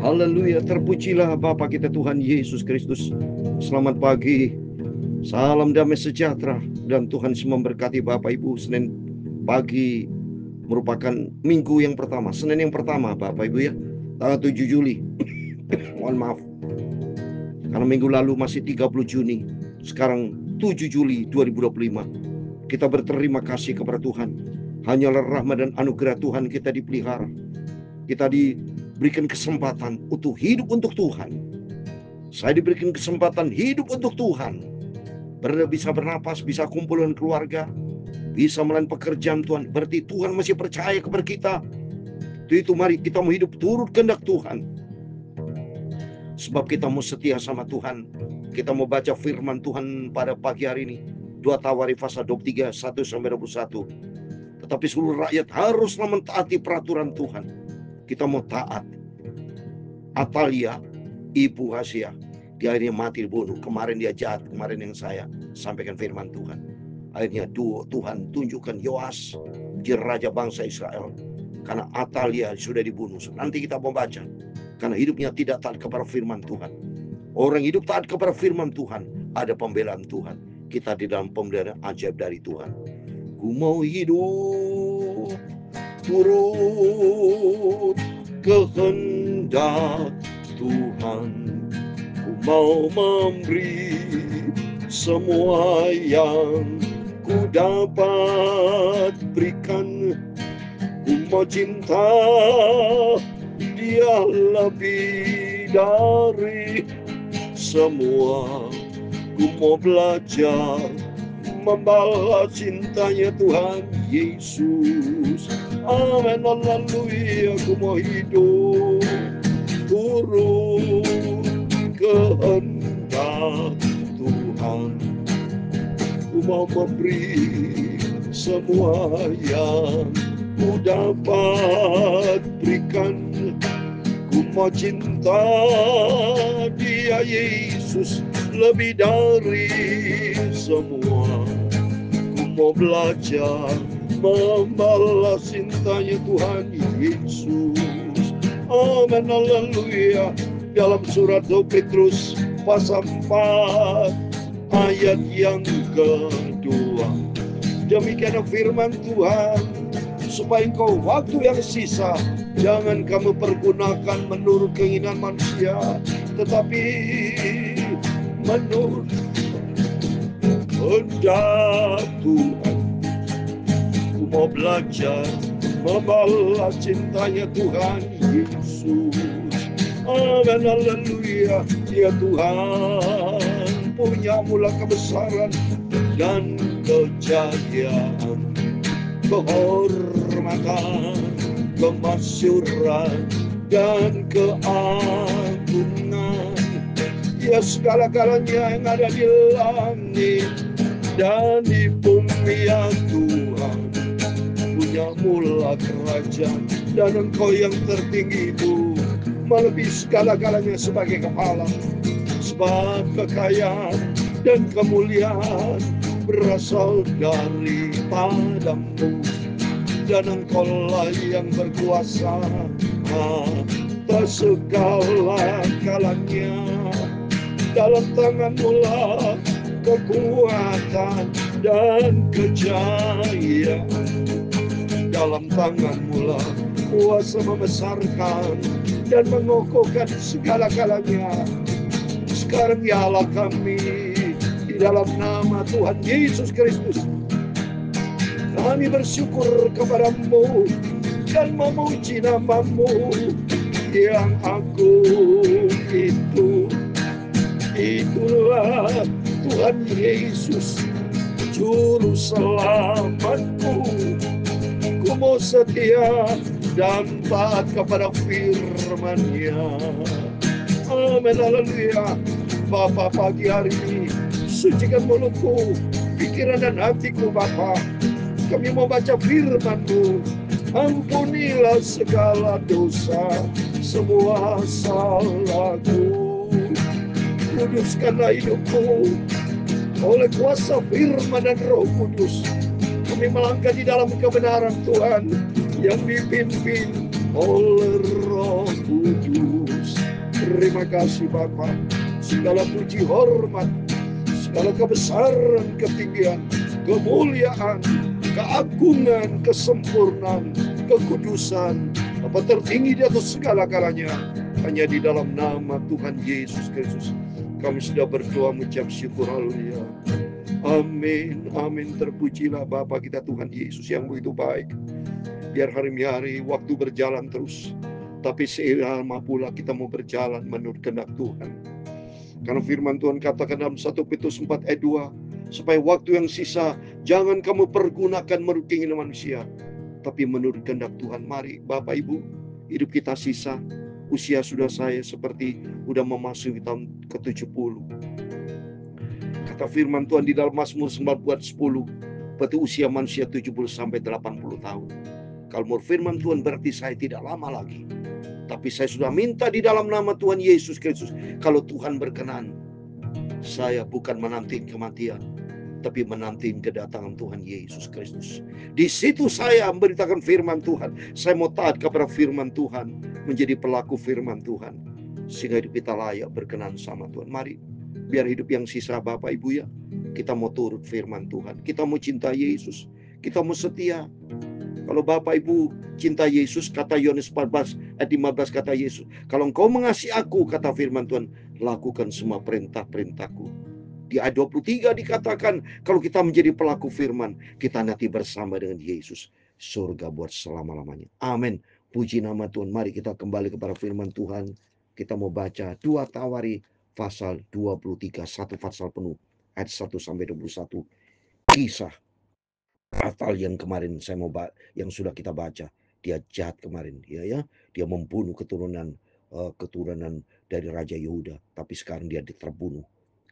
Haleluya, terpujilah Bapa kita Tuhan Yesus Kristus. Selamat pagi, salam damai sejahtera, dan Tuhan Yesus memberkati Bapak Ibu. Senin pagi merupakan minggu yang pertama, Senin yang pertama Bapak Ibu ya, tanggal 7 Juli. Mohon maaf, karena minggu lalu masih 30 Juni, sekarang 7 Juli 2025. Kita berterima kasih kepada Tuhan. Hanyalah rahmat dan anugerah Tuhan kita dipelihara. Kita diberikan kesempatan untuk hidup untuk Tuhan. Saya diberikan kesempatan hidup untuk Tuhan. Bisa bernapas, bisa kumpul dengan keluarga, bisa melayani pekerjaan Tuhan. Berarti Tuhan masih percaya kepada kita. Itu mari kita mau hidup turut kehendak Tuhan. Sebab kita mau setia sama Tuhan. Kita mau baca firman Tuhan pada pagi hari ini. 2 Tawari pasal 23, 1-21. Tetapi seluruh rakyat haruslah mentaati peraturan Tuhan. Kita mau taat. Atalia, ibu Hasia, dia akhirnya mati dibunuh. Kemarin dia jahat, kemarin yang saya sampaikan firman Tuhan. Akhirnya Tuhan tunjukkan Yoas menjadi raja bangsa Israel. Karena Atalia sudah dibunuh. Nanti kita mau baca. Karena hidupnya tidak taat kepada firman Tuhan. Orang hidup taat kepada firman Tuhan, ada pembelaan Tuhan. Kita di dalam pembelaan ajaib dari Tuhan. Ku mau hidup turut kehendak Tuhan. Ku mau memberi semua yang ku dapat berikan. Ku mau cinta Dia lebih dari semua. Ku mau belajar membalas cintanya Tuhan Yesus. Amin, haleluya. Aku mau hidup turut kehendak Tuhan. Ku mau memberi semua yang ku dapat berikan. Ku mau cinta Dia Yesus lebih dari semua. Ku mau belajar membalas cintanya Tuhan Yesus. Amin, haleluya. Dalam surat 2 Petrus pasal 4 ayat yang kedua. Demikian firman Tuhan, supaya engkau waktu yang sisa jangan kamu pergunakan menurut keinginan manusia, tetapi menurut kehendak Tuhan. Ku mau belajar membalas cintanya Tuhan Yesus. Amin, haleluya. Ya Tuhan, punya mula kebesaran dan kejayaan, kehormatan, kemasyuran, dan keagungan. Ya segala-galanya yang ada di langit dan di bumi ya Tuhan. Punya mula kerajaan, dan Engkau yang tertinggi itu melebihi segala-galanya sebagai kepala. Sebab kekayaan dan kemuliaan berasal daripadamu, dan Engkaulah yang berkuasa atas segala-galanya. Dalam tangan-Mu lah kekuatan dan kejayaan. Dalam tangan-Mu lah kuasa membesarkan dan mengokohkan segala-galanya. Sekarang ya Allah kami, di dalam nama Tuhan Yesus Kristus, kami bersyukur kepada-Mu dan memuji nama-Mu yang agung itu. Itulah Tuhan Yesus, Juru Selamatku. Ku mau setia dan taat kepada firman-Nya. Amin, haleluya. Bapa, pagi hari ini sucikan mulutku, pikiran dan hatiku Bapa. Kami mau baca firman-Mu. Ampunilah segala dosa, semua salahku. Kuduskanlah hidupku oleh kuasa firman dan Roh Kudus. Kami melangkah di dalam kebenaran Tuhan yang dipimpin oleh Roh Kudus. Terima kasih Bapa. Segala puji hormat, segala kebesaran, ketinggian, kemuliaan, keagungan, kesempurnaan, kekudusan, Bapa tertinggi di atas segala galanya, hanya di dalam nama Tuhan Yesus Kristus kami sudah berdoa mengucap syukur. Haleluya. Amin, amin. Terpujilah Bapa kita Tuhan Yesus yang begitu baik. Biar hari-hari waktu berjalan terus, tapi selama pula kita mau berjalan menurut kehendak Tuhan. Karena firman Tuhan katakan dalam 1 Petrus 4 ayat 2, supaya waktu yang sisa jangan kamu pergunakan menurut keinginan manusia, tapi menurut kehendak Tuhan. Mari Bapak Ibu, hidup kita sisa. Usia sudah saya seperti udah memasuki tahun ke-70. Kata firman Tuhan di dalam Mazmur 19:10, berarti usia manusia 70 sampai 80 tahun. Kalau menurut firman Tuhan berarti saya tidak lama lagi. Tapi saya sudah minta di dalam nama Tuhan Yesus Kristus, kalau Tuhan berkenan, saya bukan menanti kematian, tapi menanti kedatangan Tuhan Yesus Kristus. Di situ saya memberitakan firman Tuhan. Saya mau taat kepada firman Tuhan, menjadi pelaku firman Tuhan, sehingga hidup kita layak berkenan sama Tuhan. Mari, biar hidup yang sisa Bapak Ibu ya, kita mau turut firman Tuhan. Kita mau cinta Yesus, kita mau setia. Kalau Bapak Ibu cinta Yesus, kata Yohanes 14 ayat 15, kata Yesus, kalau engkau mengasihi aku, kata firman Tuhan, lakukan semua perintah-perintahku. Di ayat 23 dikatakan, kalau kita menjadi pelaku firman, kita nanti bersama dengan Yesus, surga buat selama-lamanya. Amin. Puji nama Tuhan. Mari kita kembali kepada firman Tuhan. Kita mau baca 2 Tawari pasal 23, satu pasal penuh, ayat 1 sampai 21. Kisah Atal yang kemarin yang sudah kita baca. Dia jahat kemarin, ya. Dia membunuh keturunan dari Raja Yehuda, tapi sekarang dia terbunuh.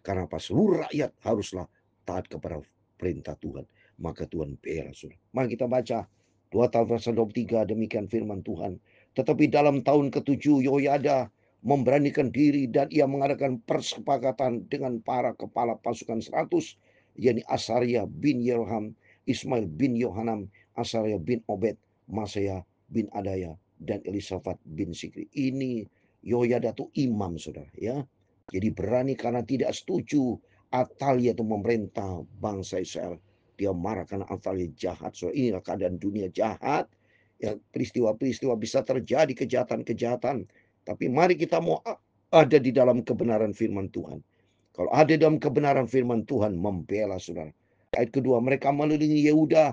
Karena apa? Seluruh rakyat haruslah taat kepada perintah Tuhan. Maka Tuhan bela. Mari kita baca 2 Tawari pasal 23, demikian firman Tuhan. Tetapi dalam tahun ke-7 Yehoyada memberanikan diri dan ia mengadakan persepakatan dengan para kepala pasukan 100, yakni Asaria bin Yeroham, Ismail bin Yohanan, Asaria bin Obed, Masaya bin Adaya, dan Elisafat bin Sikri. Ini Yehoyada itu imam, saudara, ya. Jadi berani karena tidak setuju Atalia itu memerintah bangsa Israel. Dia marah karena Atalia jahat. So, inilah keadaan dunia jahat. Ya, peristiwa-peristiwa bisa terjadi, kejahatan-kejahatan. Tapi mari kita mau ada di dalam kebenaran firman Tuhan. Kalau ada dalam kebenaran firman Tuhan, membela saudara. Ayat kedua, mereka mengelilingi Yehuda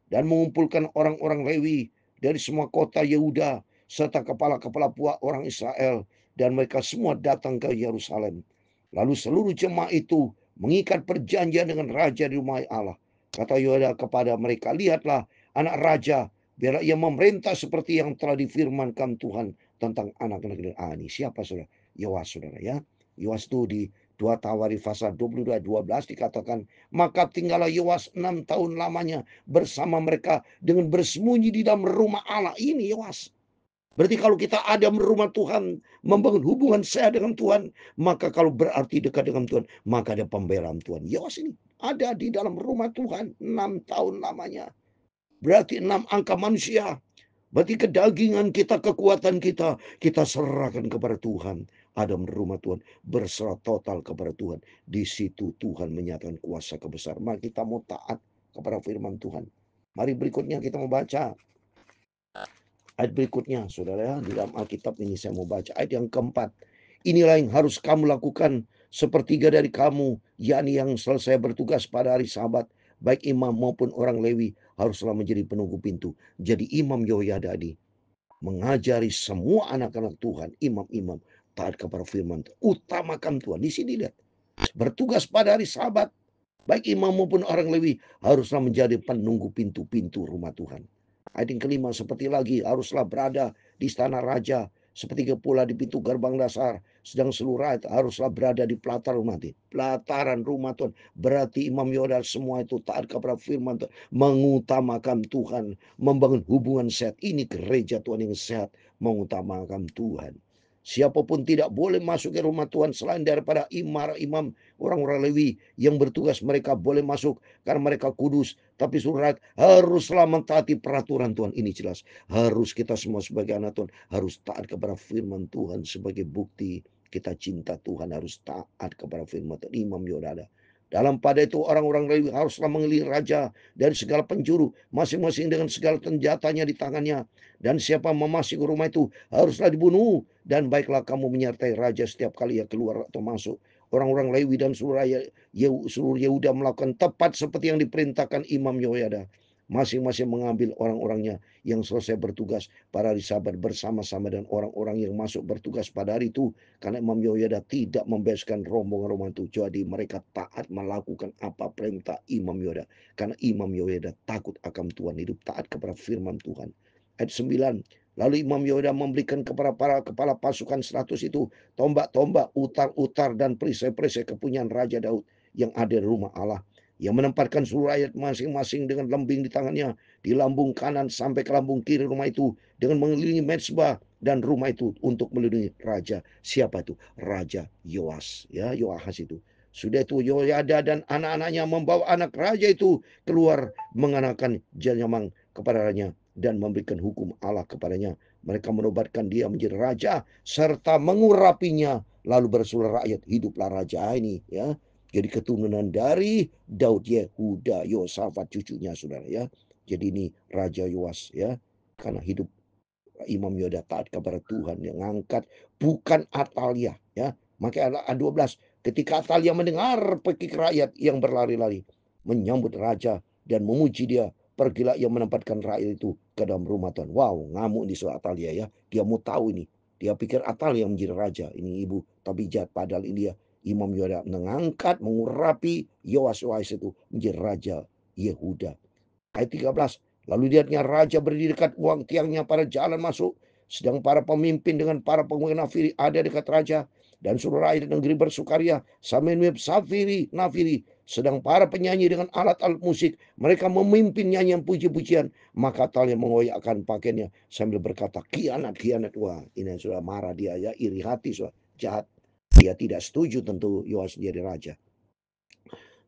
dan mengumpulkan orang-orang Lewi dari semua kota Yehuda serta kepala-kepala puak orang Israel, dan mereka semua datang ke Yerusalem. Lalu seluruh jemaah itu mengikat perjanjian dengan raja di rumah Allah. Kata Yehuda kepada mereka, lihatlah anak raja, biarlah ia memerintah seperti yang telah difirmankan Tuhan tentang anak-anak ini. Siapa saudara? Yoas, saudara, ya. Yoas itu di 2 Tawari pasal 22-12 dikatakan, maka tinggallah Yoas 6 tahun lamanya bersama mereka dengan bersembunyi di dalam rumah Allah. Ini Yoas. Berarti kalau kita ada di rumah Tuhan, membangun hubungan saya dengan Tuhan, maka kalau berarti dekat dengan Tuhan, maka ada pembelaan Tuhan. Yoas ini ada di dalam rumah Tuhan 6 tahun lamanya. Berarti 6 angka manusia. Berarti kedagingan kita, kekuatan kita, kita serahkan kepada Tuhan. Ada di rumah Tuhan, berserah total kepada Tuhan. Di situ Tuhan menyatakan kuasa kebesaran. Mari kita mau taat kepada firman Tuhan. Mari berikutnya kita mau baca ayat berikutnya, saudara. Di dalam Alkitab ini saya mau baca ayat yang keempat. Inilah yang harus kamu lakukan, sepertiga dari kamu, yakni yang selesai bertugas pada hari Sabat, baik imam maupun orang Lewi, haruslah menjadi penunggu pintu. Jadi imam Yehoyada mengajari semua anak-anak Tuhan, imam-imam, taat kepada firman Tuhan. Utamakan Tuhan. Di sini lihat, bertugas pada hari Sabat, baik imam maupun orang Lewi, haruslah menjadi penunggu pintu-pintu rumah Tuhan. Ayat yang kelima, seperti lagi haruslah berada di istana raja, seperti pula di pintu gerbang dasar. Sedang seluruh rakyat haruslah berada di pelataran rumah Tuhan. Berarti Imam Yehoyada semua itu taat kepada firman Tuhan, mengutamakan Tuhan, membangun hubungan sehat. Ini gereja Tuhan yang sehat, mengutamakan Tuhan. Siapapun tidak boleh masuk ke rumah Tuhan selain daripada imam, orang-orang Lewi yang bertugas. Mereka boleh masuk karena mereka kudus. Tapi seluruh rakyat haruslah mentaati peraturan Tuhan. Ini jelas. Harus kita semua sebagai anak Tuhan harus taat kepada firman Tuhan sebagai bukti kita cinta Tuhan, harus taat kepada firman Tuhan. Imam Yehoyada. Dalam pada itu orang-orang Lewi haruslah mengelilingi raja dari segala penjuru, masing-masing dengan segala senjatanya di tangannya. Dan siapa memasuki rumah itu haruslah dibunuh. Dan baiklah kamu menyertai raja setiap kali ia keluar atau masuk. Orang-orang Lewi dan seluruh Yehuda melakukan tepat seperti yang diperintahkan Imam Yehoyada. Masing-masing mengambil orang-orangnya yang selesai bertugas pada hari Sabat bersama-sama dan orang-orang yang masuk bertugas pada hari itu. Karena Imam Yehoyada tidak membebaskan rombongan-rombongan itu. Jadi mereka taat melakukan apa perintah Imam Yehoyada. Karena Imam Yehoyada takut akan Tuhan, hidup taat kepada firman Tuhan. Ayat 9. Lalu Imam Yehoyada memberikan kepada para kepala pasukan 100 itu tombak-tombak, utar-utar dan perisai-perisai kepunyaan Raja Daud yang ada di rumah Allah. Yang menempatkan seluruh rakyat masing-masing dengan lembing di tangannya, di lambung kanan sampai ke lambung kiri rumah itu, dengan mengelilingi mezbah dan rumah itu untuk melindungi raja. Siapa itu? Raja Yoas, ya, Yoahas itu. Sudah itu Yehoyada dan anak-anaknya membawa anak raja itu keluar mengenakan janyamang kepadanya dan memberikan hukum Allah kepadanya. Mereka menobatkan dia menjadi raja serta mengurapinya. Lalu bersuara rakyat, hiduplah raja ini, ya. Jadi keturunan dari Daud, Yehuda, Yosafat cucunya, saudara, ya. Jadi ini Raja Yoas, ya. Karena hidup Imam Yehoyada taat kepada Tuhan, yang ngangkat bukan Atalia, ya. Maka ayat 12, ketika Atalia mendengar pekik rakyat yang berlari-lari menyambut raja dan memuji dia, pergilah ia menempatkan rakyat itu ke dalam rumah Tuhan. Wow, ngamuk di soal Atalia, ya. Dia mau tahu ini. Dia pikir Atalia yang menjadi raja. Ini ibu, tapi jahat, padahal ini dia. Imam Yehoyada mengangkat, mengurapi Yoas itu menjadi raja Yehuda. Ayat 13. Lalu lihatnya raja berdiri dekat uang tiangnya pada jalan masuk. Sedang para pemimpin dengan para penguasa nafiri ada dekat raja. Dan seluruh rakyat negeri bersukaria sambil nafiri. Sedang para penyanyi dengan alat-alat musik. Mereka memimpin nyanyian puji-pujian. Maka Atalia mengoyakkan pakaiannya sambil berkata, kianat. Wah, ini sudah marah dia, ya, iri hati, sudah jahat. Dia tidak setuju tentu Yoas jadi raja.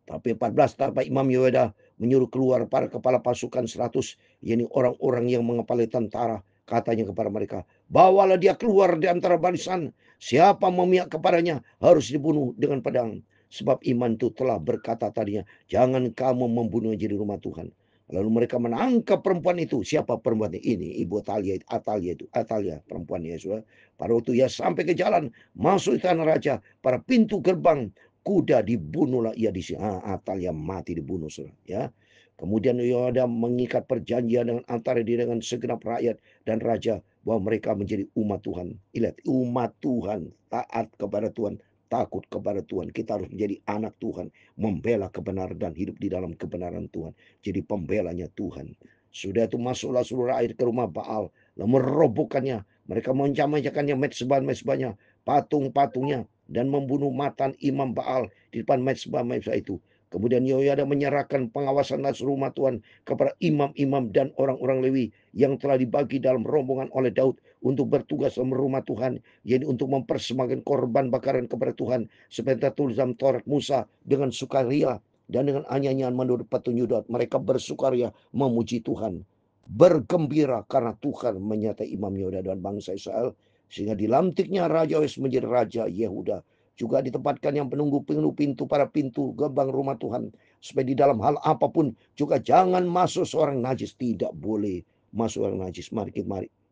Tapi 14, tapi Imam Yehoyada menyuruh keluar para kepala pasukan 100, yakni orang-orang yang mengepalai tentara. Katanya kepada mereka, bawalah dia keluar di antara barisan. Siapa memihak kepadanya harus dibunuh dengan pedang. Sebab iman itu telah berkata tadinya, jangan kamu membunuh jadi rumah Tuhan. Lalu mereka menangkap perempuan itu. Siapa perempuan ini? Ibu Atalia perempuannya, Yesus. Pada waktu ia sampai ke jalan, masuk di tanah raja, para pintu gerbang kuda dibunuhlah ia di sini. Atalia mati dibunuh, ya. Kemudian Yehoyada mengikat perjanjian dengan antara dia dengan segenap rakyat dan raja bahwa mereka menjadi umat Tuhan. Lihat, umat Tuhan, taat kepada Tuhan, takut kepada Tuhan. Kita harus menjadi anak Tuhan, membela kebenaran dan hidup di dalam kebenaran Tuhan. Jadi pembelanya Tuhan. Sudah itu masuklah seluruh rakyat ke rumah Baal, lalu merobohkannya. Mereka mencamai-cakannya mezbahnya, patung-patungnya, dan membunuh Matan imam Baal di depan mezbah itu. Kemudian Yehoyada menyerahkan pengawasan rumah Tuhan kepada imam-imam dan orang-orang Lewi yang telah dibagi dalam rombongan oleh Daud untuk bertugas dalam rumah Tuhan, yaitu untuk mempersembahkan korban bakaran kepada Tuhan seperti tertulis dalam Taurat Musa, dengan sukaria dan dengan nyanyian menurut petunjuk Daud. Mereka bersukaria memuji Tuhan, bergembira karena Tuhan menyertai Imam Yehoyada dan bangsa Israel, sehingga dilantiknya Raja Yoas menjadi Raja Yehuda. Juga ditempatkan yang penunggu pintu para pintu gerbang rumah Tuhan, supaya di dalam hal apapun juga jangan masuk seorang najis. Tidak boleh masuk orang najis. Mari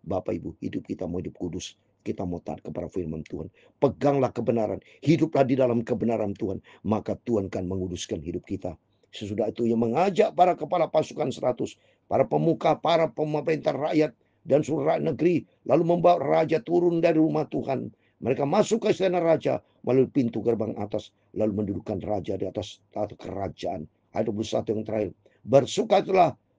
Bapak Ibu, hidup kita mau hidup kudus, kita mau taat kepada firman Tuhan. Peganglah kebenaran, hiduplah di dalam kebenaran Tuhan, maka Tuhan akan menguduskan hidup kita. Sesudah itu ia mengajak para kepala pasukan 100, para pemuka, para pemerintah rakyat dan seluruh rakyat negeri, lalu membawa raja turun dari rumah Tuhan. Mereka masuk ke istana raja melalui pintu gerbang atas, lalu mendudukkan raja di atas tahta kerajaan. Ayat 21 yang terakhir.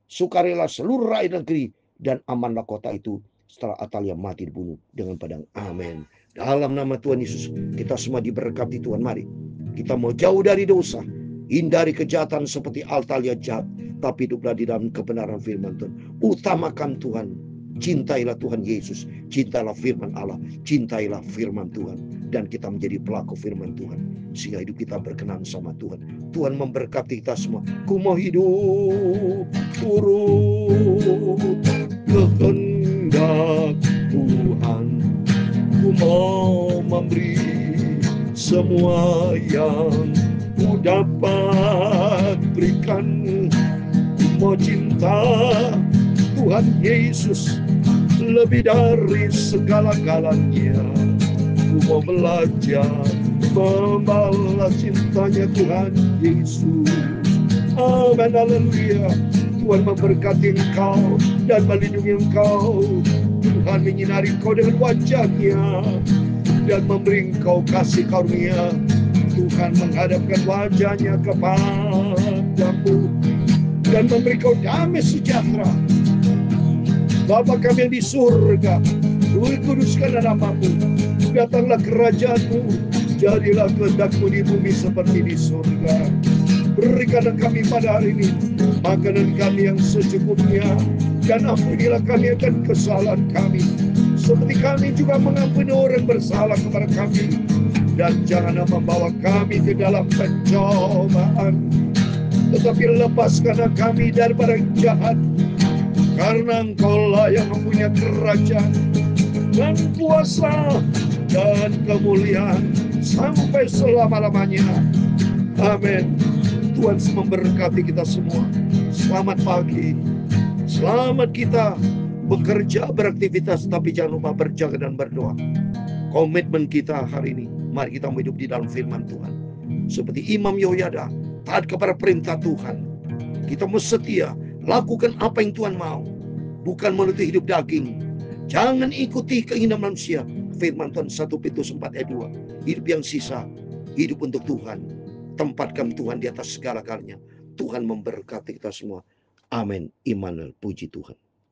Sukarilah seluruh rakyat negeri, dan amanlah kota itu setelah Atalia mati dibunuh dengan pedang. Amin. Dalam nama Tuhan Yesus, kita semua diberkati Tuhan. Mari kita mau jauh dari dosa, hindari kejahatan seperti Atalia jahat, tapi hiduplah di dalam kebenaran firman Tuhan. Utamakan Tuhan. Cintailah Tuhan Yesus, cintailah firman Allah, cintailah firman Tuhan, dan kita menjadi pelaku firman Tuhan, sehingga hidup kita berkenan sama Tuhan. Tuhan memberkati kita semua. Ku mau hidup turut kehendak Tuhan, Ku mau memberi semua yang ku dapat berikan. Ku mau cinta Tuhan Yesus lebih dari segala-galanya. Ku mau belajar membalas cintanya Tuhan Yesus. Amin, haleluya. Tuhan memberkati engkau dan melindungi engkau. Tuhan menyinari engkau dengan wajah-Nya dan memberi engkau kasih karunia. Tuhan menghadapkan wajah-Nya kepadamu dan memberi kau damai sejahtera. Bapa kami yang di surga, kuduskan namamu, datanglah kerajaan-Mu, jadilah kehendak-Mu di bumi seperti di surga. Berikanlah kami pada hari ini makanan kami yang secukupnya, dan ampunilah kami akan kesalahan kami, seperti kami juga mengampuni orang bersalah kepada kami. Dan janganlah membawa kami ke dalam pencobaan, tetapi lepaskanlah kami daripada yang jahat. Karena Engkau-lah yang mempunyai kerajaan dan kuasa dan kemuliaan sampai selama-lamanya. Amin. Tuhan memberkati kita semua. Selamat pagi. Selamat kita bekerja, beraktivitas, tapi jangan lupa berjaga dan berdoa. Komitmen kita hari ini, mari kita hidup di dalam firman Tuhan. Seperti Imam Yehoyada, taat kepada perintah Tuhan. Kita mesti setia, lakukan apa yang Tuhan mau, bukan menuruti hidup daging. Jangan ikuti keinginan manusia. Firman Tuhan 1 Petrus 4 ayat 2. Hidup yang sisa, hidup untuk Tuhan. Tempatkan Tuhan di atas segala-galanya. Tuhan memberkati kita semua. Amin. Immanuel, puji Tuhan.